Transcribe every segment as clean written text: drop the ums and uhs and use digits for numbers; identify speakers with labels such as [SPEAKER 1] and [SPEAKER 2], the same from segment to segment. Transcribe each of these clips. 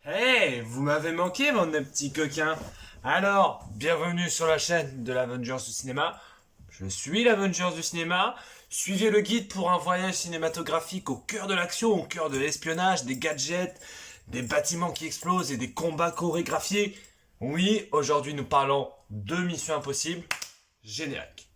[SPEAKER 1] Hey, vous m'avez manqué, mon petit coquin. Alors, bienvenue sur la chaîne de l'Avengers du cinéma. Je suis l'Avengers du cinéma. Suivez le guide pour un voyage cinématographique au cœur de l'action, au cœur de l'espionnage, des gadgets, des bâtiments qui explosent et des combats chorégraphiés. Oui, aujourd'hui nous parlons de Mission Impossible. Générique.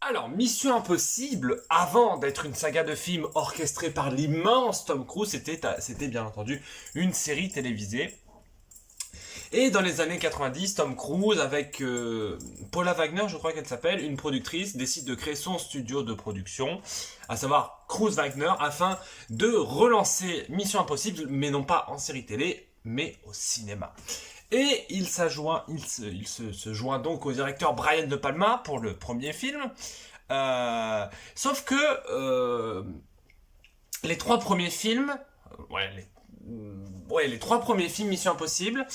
[SPEAKER 1] Alors, Mission Impossible, avant d'être une saga de films orchestrée par l'immense Tom Cruise, c'était bien entendu une série télévisée. Et dans les années 90, Tom Cruise, avec Paula Wagner, je crois qu'elle s'appelle, une productrice, décide de créer son studio de production, à savoir Cruise Wagner, afin de relancer Mission Impossible, mais non pas en série télé, mais au cinéma. Et il se joint donc au directeur Brian De Palma pour le premier film. Sauf que les trois premiers films, les trois premiers films Mission Impossible,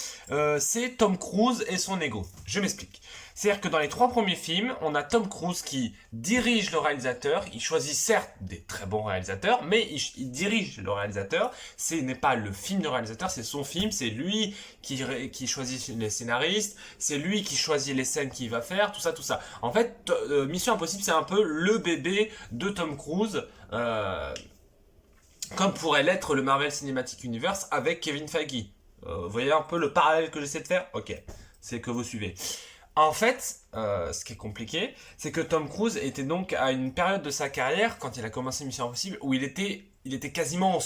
[SPEAKER 1] c'est Tom Cruise et son ego. Je m'explique. C'est-à-dire que dans les trois premiers films, on a Tom Cruise qui dirige le réalisateur. Il choisit certes des très bons réalisateurs, mais il dirige le réalisateur. Ce n'est pas le film du réalisateur, c'est son film. C'est lui qui choisit les scénaristes. C'est lui qui choisit les scènes qu'il va faire. Tout ça, tout ça. En fait, Mission Impossible, c'est un peu le bébé de Tom Cruise. Comme pourrait l'être le Marvel Cinematic Universe avec Kevin Feige. Vous voyez un peu le parallèle que j'essaie de faire? Ok, c'est que vous suivez. En fait, ce qui est compliqué, c'est que Tom Cruise était donc à une période de sa carrière, quand il a commencé Mission Impossible, où il était quasiment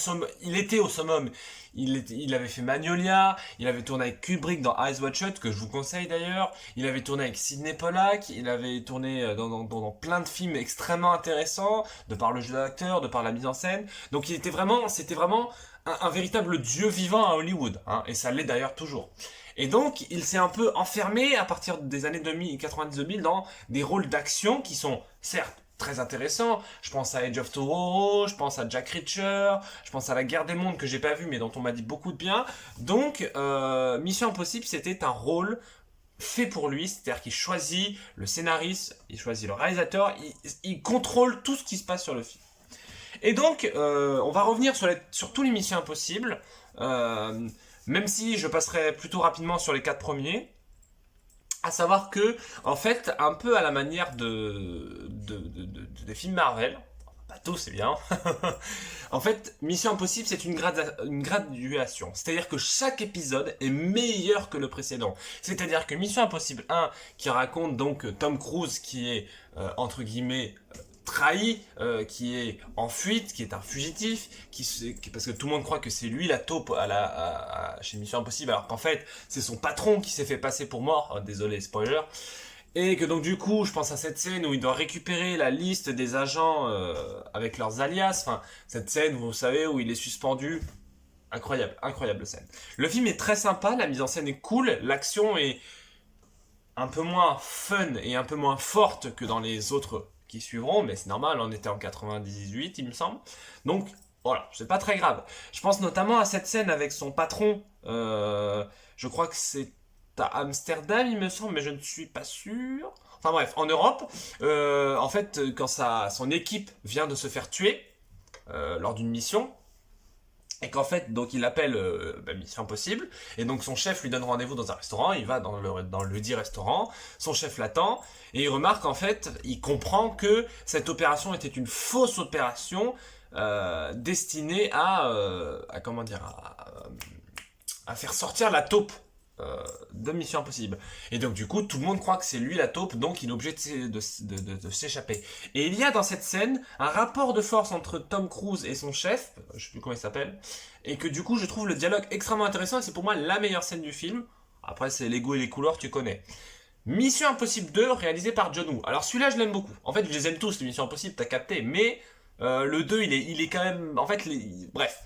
[SPEAKER 1] il était au summum. Il avait fait Magnolia, il avait tourné avec Kubrick dans Eyes Wide Shut, que je vous conseille d'ailleurs. Il avait tourné avec Sidney Pollack, il avait tourné dans plein de films extrêmement intéressants, de par le jeu d'acteur, de par la mise en scène. Donc c'était vraiment un véritable dieu vivant à Hollywood, hein, et ça l'est d'ailleurs toujours. Et donc, il s'est un peu enfermé à partir des années 2000, 90-2000 dans des rôles d'action qui sont, certes, très intéressants. Je pense à Age of Tomorrow, je pense à Jack Reacher, je pense à La Guerre des Mondes que j'ai pas vu mais dont on m'a dit beaucoup de bien. Donc, Mission Impossible, c'était un rôle fait pour lui, c'est-à-dire qu'il choisit le scénariste, il choisit le réalisateur, il contrôle tout ce qui se passe sur le film. Et donc, on va revenir sur tous les Missions Impossibles. Euh, Même si je passerai plutôt rapidement sur les quatre premiers, à savoir que, en fait, un peu à la manière des films Marvel, pas tous, c'est bien. En fait, Mission Impossible, c'est une graduation. C'est-à-dire que chaque épisode est meilleur que le précédent. C'est-à-dire que Mission Impossible 1, qui raconte donc Tom Cruise qui est, entre guillemets, trahi, qui est en fuite, qui est un fugitif, parce que tout le monde croit que c'est lui la taupe chez Mission Impossible, alors qu'en fait c'est son patron qui s'est fait passer pour mort. Désolé spoiler. Et que donc du coup, je pense à cette scène où il doit récupérer la liste des agents avec leurs alias. Enfin, cette scène, vous savez, où il est suspendu. Incroyable, incroyable scène. Le film est très sympa, la mise en scène est cool, l'action est un peu moins fun et un peu moins forte que dans les autres qui suivront, mais c'est normal, on était en 98, il me semble. Donc, voilà, c'est pas très grave. Je pense notamment à cette scène avec son patron, je crois que c'est à Amsterdam, il me semble, mais je ne suis pas sûr. Enfin bref, en Europe, en fait, quand son équipe vient de se faire tuer lors d'une mission, et qu'en fait, donc il appelle Mission Impossible, et donc son chef lui donne rendez-vous dans un restaurant, il va dans le dit restaurant, son chef l'attend, et il remarque en fait, il comprend que cette opération était une fausse opération destinée comment dire, à faire sortir la taupe de Mission Impossible. Et donc du coup, tout le monde croit que c'est lui la taupe, donc il est obligé de s'échapper. Et il y a dans cette scène un rapport de force entre Tom Cruise et son chef, je sais plus comment il s'appelle, et que du coup je trouve le dialogue extrêmement intéressant, et c'est pour moi la meilleure scène du film. Après c'est l'ego et les couleurs, tu connais. Mission Impossible 2, réalisé par John Woo. Alors celui-là je l'aime beaucoup. En fait je les aime tous, les Missions Impossible, t'as capté, mais le 2 il est quand même... En fait, bref.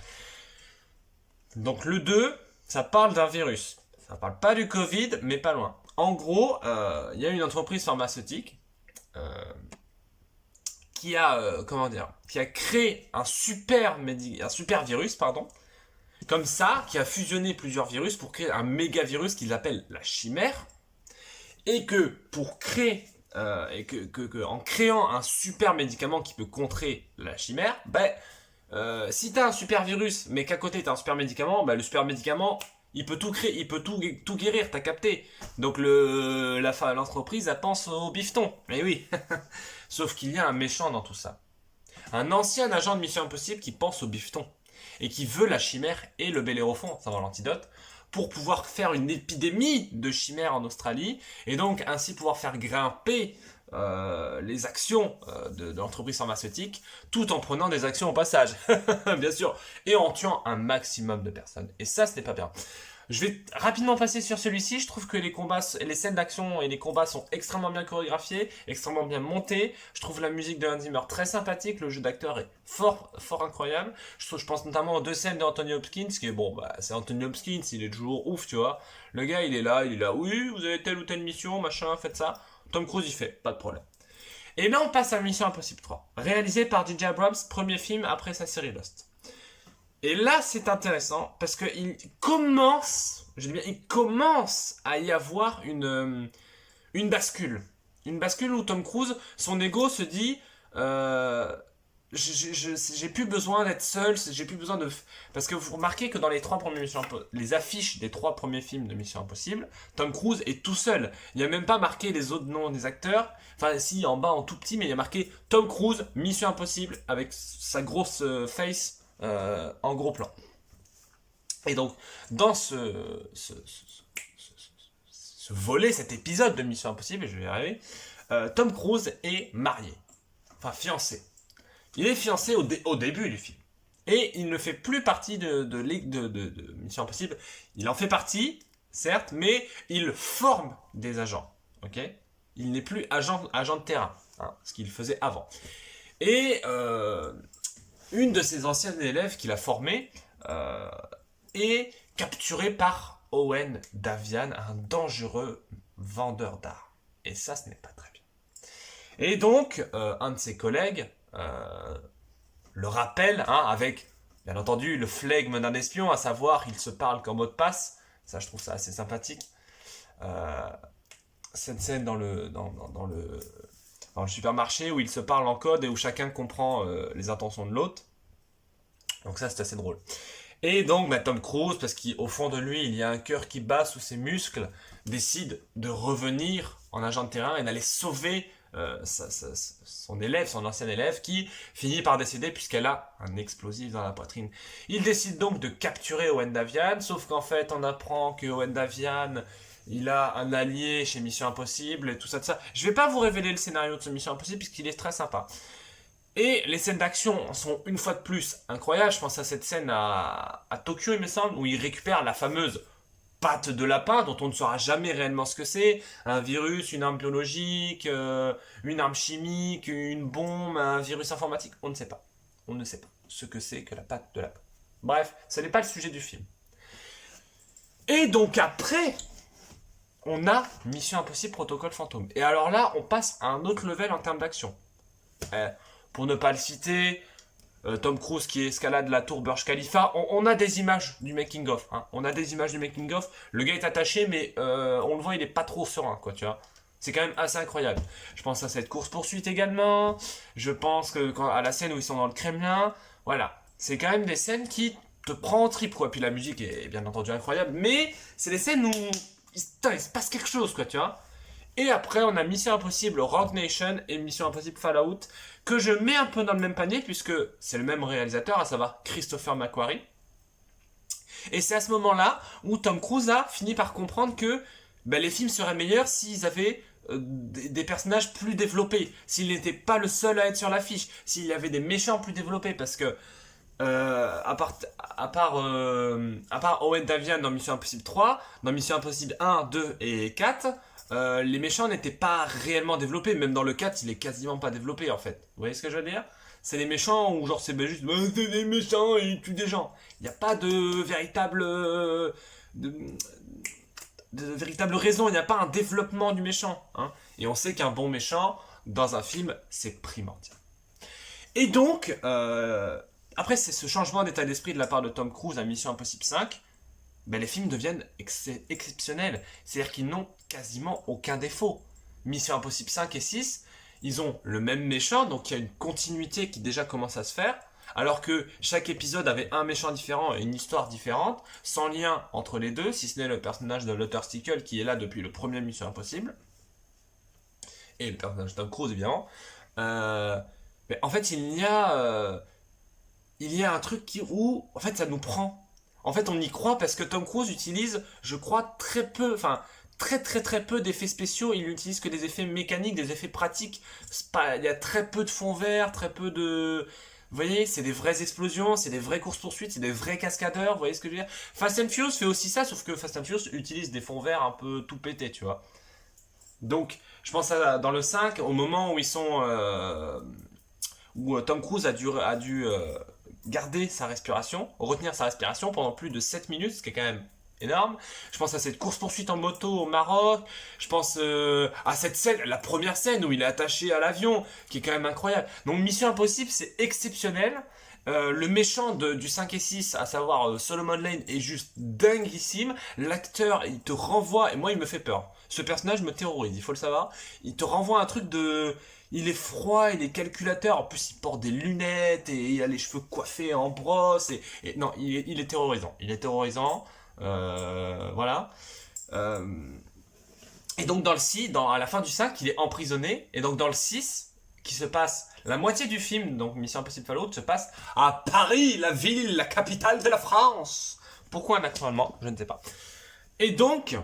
[SPEAKER 1] Donc le 2, ça parle d'un virus. Ça parle pas du Covid, mais pas loin. En gros, il y a une entreprise pharmaceutique euh, qui a créé un super virus, pardon, comme ça, qui a fusionné plusieurs virus pour créer un méga virus qu'il appelle la chimère, et que pour créer en créant un super médicament qui peut contrer la chimère, si t'as un super virus, mais qu'à côté t'as un super médicament, le super médicament, il peut tout créer, il peut tout guérir, t'as capté. Donc l'entreprise, elle pense au bifton. Mais oui. Sauf qu'il y a un méchant dans tout ça. Un ancien agent de Mission Impossible qui pense au bifton. Et qui veut la chimère et le bellérophon, savoir l'antidote, pour pouvoir faire une épidémie de chimères en Australie, et donc ainsi pouvoir faire grimper les actions de l'entreprise pharmaceutique, tout en prenant des actions au passage, bien sûr, et en tuant un maximum de personnes. Et ça, ce n'est pas bien. Je vais rapidement passer sur celui-ci. Je trouve que les scènes d'action et les combats sont extrêmement bien chorégraphiés, extrêmement bien montés. Je trouve la musique de Hans Zimmer très sympathique. Le jeu d'acteur est fort incroyable. Je pense notamment aux deux scènes d'Anthony Hopkins, qui est c'est Anthony Hopkins, il est toujours ouf, tu vois. Le gars, il est là, oui, vous avez telle ou telle mission, machin, faites ça. Tom Cruise, il fait, pas de problème. Et là, on passe à Mission Impossible 3, réalisé par J.J. Abrams, premier film après sa série Lost. Et là, c'est intéressant parce que il commence à y avoir une bascule. Une bascule où Tom Cruise, son ego se dit j'ai plus besoin d'être seul, j'ai plus besoin de... Parce que vous remarquez que dans les affiches des 3 premiers films de Mission Impossible, Tom Cruise est tout seul. Il n'y a même pas marqué les autres noms des acteurs. Enfin, si, en bas, en tout petit, mais il y a marqué Tom Cruise, Mission Impossible, avec sa grosse face en gros plan. Et donc, dans ce volet, cet épisode de Mission Impossible, et je vais y arriver, Tom Cruise est marié. Enfin, fiancé. Il est fiancé au début du film. Et il ne fait plus partie de Mission Impossible. Il en fait partie, certes, mais il forme des agents. Ok ? Il n'est plus agent de terrain, ce qu'il faisait avant. Et une de ses anciennes élèves qu'il a formée est capturée par Owen Davian, un dangereux vendeur d'armes. Et ça, ce n'est pas très bien. Et donc, un de ses collègues le rappelle, avec, bien entendu, le flegme d'un espion, à savoir, il se parle qu'en mot de passe. Ça, je trouve ça assez sympathique. Cette scène dans le supermarché où ils se parlent en code et où chacun comprend les intentions de l'autre. Donc ça, c'est assez drôle. Et donc, Tom Cruise, parce qu'au fond de lui, il y a un cœur qui bat sous ses muscles, décide de revenir en agent de terrain et d'aller sauver son élève, son ancien élève, qui finit par décéder puisqu'elle a un explosif dans la poitrine. Il décide donc de capturer Owen Davian, sauf qu'en fait, on apprend que Owen Davian, il a un allié chez Mission Impossible et tout ça. Je vais pas vous révéler le scénario de ce Mission Impossible puisqu'il est très sympa. Et les scènes d'action sont une fois de plus incroyables. Je pense à cette scène à Tokyo, il me semble, où il récupère la fameuse patte de lapin dont on ne saura jamais réellement ce que c'est. Un virus, une arme biologique, une arme chimique, une bombe, un virus informatique. On ne sait pas. On ne sait pas ce que c'est que la patte de lapin. Bref, ce n'est pas le sujet du film. Et donc après, on a Mission Impossible Protocole Fantôme. Et alors là, on passe à un autre level en termes d'action. Pour ne pas le citer, Tom Cruise qui escalade la tour Burj Khalifa, on a des images du making of. On a des images du making of. Le gars est attaché, mais on le voit, il est pas trop serein, quoi, tu vois. C'est quand même assez incroyable. Je pense à cette course-poursuite également. Je pense à la scène où ils sont dans le Kremlin. Voilà. C'est quand même des scènes qui te prend en trip, quoi. Puis la musique est bien entendu incroyable, mais c'est des scènes où il se passe quelque chose, quoi, tu vois. Et après, on a Mission Impossible Rogue Nation et Mission Impossible Fallout, que je mets un peu dans le même panier, puisque c'est le même réalisateur, à savoir Christopher McQuarrie. Et c'est à ce moment-là où Tom Cruise a fini par comprendre que les films seraient meilleurs s'ils avaient des personnages plus développés, s'il n'était pas le seul à être sur l'affiche, s'il y avait des méchants plus développés, parce que à part Owen Davian dans Mission Impossible 3, dans Mission Impossible 1, 2 et 4, les méchants n'étaient pas réellement développés. Même dans le 4, il est quasiment pas développé en fait. Vous voyez ce que je veux dire? C'est les méchants où genre c'est juste c'est des méchants et ils tuent des gens. Il n'y a pas de véritable raison, il n'y a pas un développement du méchant. Et on sait qu'un bon méchant dans un film, c'est primordial. Et donc, après c'est ce changement d'état d'esprit de la part de Tom Cruise à Mission Impossible 5, ben, les films deviennent exceptionnels. C'est-à-dire qu'ils n'ont quasiment aucun défaut. Mission Impossible 5 et 6, ils ont le même méchant, donc il y a une continuité qui déjà commence à se faire. Alors que chaque épisode avait un méchant différent et une histoire différente, sans lien entre les deux, si ce n'est le personnage de Luther Stickle qui est là depuis le premier Mission Impossible. Et le personnage de Tom Cruise, évidemment. Mais en fait, il y a un truc où, en fait, ça nous prend. En fait, on y croit parce que Tom Cruise utilise, je crois, très peu, enfin, très peu d'effets spéciaux. Il n'utilise que des effets mécaniques, des effets pratiques. Il y a très peu de fond vert, très peu de... Vous voyez, c'est des vraies explosions, c'est des vraies courses-poursuites, c'est des vrais cascadeurs, vous voyez ce que je veux dire? Fast and Furious fait aussi ça, sauf que Fast and Furious utilise des fonds verts un peu tout pétés, tu vois. Donc, je pense dans le 5, au moment où ils sont... où Tom Cruise a dû garder sa respiration, retenir sa respiration pendant plus de 7 minutes, ce qui est quand même énorme. Je pense à cette course-poursuite en moto au Maroc. Je pense à cette scène, la première scène où il est attaché à l'avion, qui est quand même incroyable. Donc Mission Impossible, c'est exceptionnel. Le méchant du 5 et 6, à savoir Solomon Lane, est juste dinguissime. L'acteur, il te renvoie, et moi il me fait peur. Ce personnage me terrorise, il faut le savoir. Il te renvoie un truc de... Il est froid, il est calculateur, en plus il porte des lunettes, et il a les cheveux coiffés en brosse, non, il est terrorisant. Il est terrorisant, voilà. Euh, et donc dans le 6, à la fin du 5, il est emprisonné, et donc dans le 6, qui se passe... La moitié du film, donc Mission Impossible Fallout, se passe à Paris, la ville, la capitale de la France. Pourquoi un accent allemand? Je ne sais pas. Et donc,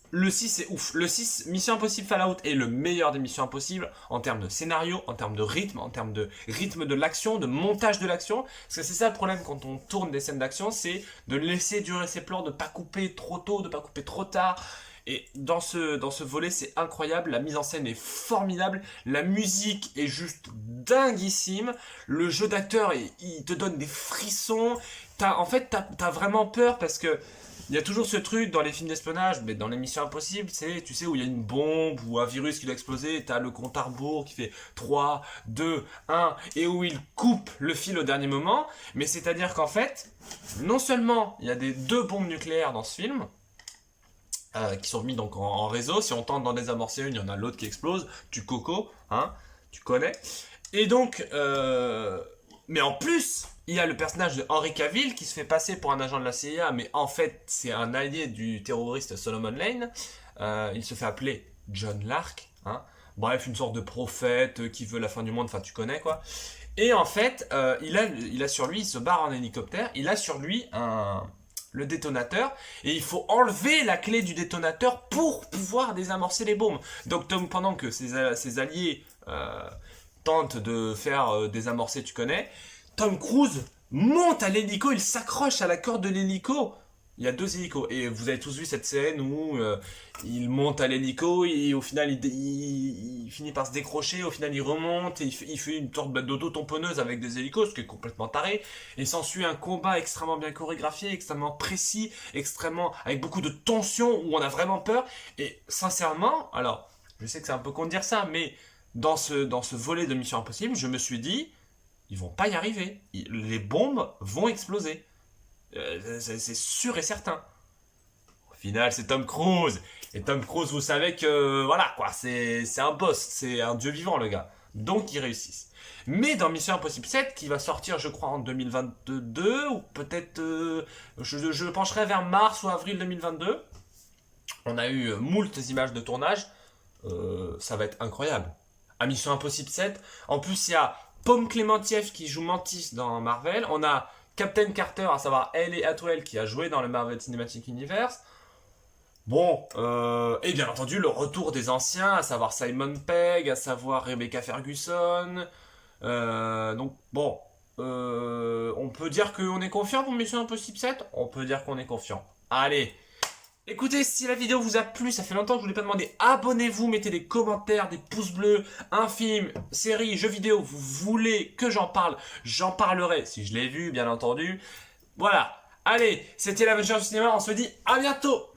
[SPEAKER 1] le 6 c'est ouf. Le 6, Mission Impossible Fallout est le meilleur des Missions Impossibles en termes de scénario, en termes de rythme de l'action, de montage de l'action. Parce que c'est ça le problème quand on tourne des scènes d'action, c'est de laisser durer ses plans, de ne pas couper trop tôt, de ne pas couper trop tard. Et dans ce volet, c'est incroyable. La mise en scène est formidable. La musique est juste dinguissime. Le jeu d'acteur, il te donne des frissons. T'as vraiment peur parce que il y a toujours ce truc dans les films d'espionnage, mais dans les Missions Impossibles, tu sais, où il y a une bombe ou un virus qui doit exploser, et t'as le compte à rebours qui fait 3, 2, 1, et où il coupe le fil au dernier moment. Mais c'est-à-dire qu'en fait, non seulement il y a deux bombes nucléaires dans ce film, qui sont mis donc en réseau. Si on tente d'en désamorcer une, il y en a l'autre qui explose. Tu coco, hein, tu connais. Et donc, mais en plus, il y a le personnage de Henry Cavill qui se fait passer pour un agent de la CIA, mais en fait, c'est un allié du terroriste Solomon Lane. Il se fait appeler John Lark, hein. Bref, une sorte de prophète qui veut la fin du monde, enfin tu connais quoi. Et en fait, il a sur lui, il se barre en hélicoptère, il a sur lui le détonateur, et il faut enlever la clé du détonateur pour pouvoir désamorcer les bombes. Donc pendant que ses alliés tentent de faire désamorcer, tu connais, Tom Cruise monte à l'hélico, il s'accroche à la corde de l'hélico. Il y a 2 hélicos, et vous avez tous vu cette scène où il monte à l'hélico, et au final il finit par se décrocher, au final il remonte, et il fait une sorte d'auto-tamponneuse avec des hélicos, ce qui est complètement taré, et s'ensuit un combat extrêmement bien chorégraphié, extrêmement précis, avec beaucoup de tension, où on a vraiment peur, et sincèrement, alors, je sais que c'est un peu con de dire ça, mais dans ce volet de Mission Impossible, je me suis dit, ils vont pas y arriver, les bombes vont exploser. C'est sûr et certain. Au final, c'est Tom Cruise. Et Tom Cruise, vous savez que, voilà, quoi, c'est un boss, c'est un dieu vivant, le gars. Donc, ils réussissent. Mais dans Mission Impossible 7, qui va sortir, je crois, en 2022, ou peut-être, je pencherai vers mars ou avril 2022, on a eu moult images de tournage. Ça va être incroyable. À Mission Impossible 7, en plus, il y a Pom Klementieff qui joue Mantis dans Marvel. On a Captain Carter, à savoir Hayley Atwell, qui a joué dans le Marvel Cinematic Universe. Bon, et bien entendu, le retour des anciens, à savoir Simon Pegg, à savoir Rebecca Ferguson. Donc, bon, on peut dire qu'on est confiant pour Mission Impossible 7 ? On peut dire qu'on est confiant. Allez, écoutez, si la vidéo vous a plu, ça fait longtemps que je ne vous l'ai pas demandé, abonnez-vous, mettez des commentaires, des pouces bleus, un film, série, jeu vidéo, vous voulez que j'en parlerai, si je l'ai vu, bien entendu. Voilà, allez, c'était la bonne chance du cinéma, on se dit à bientôt.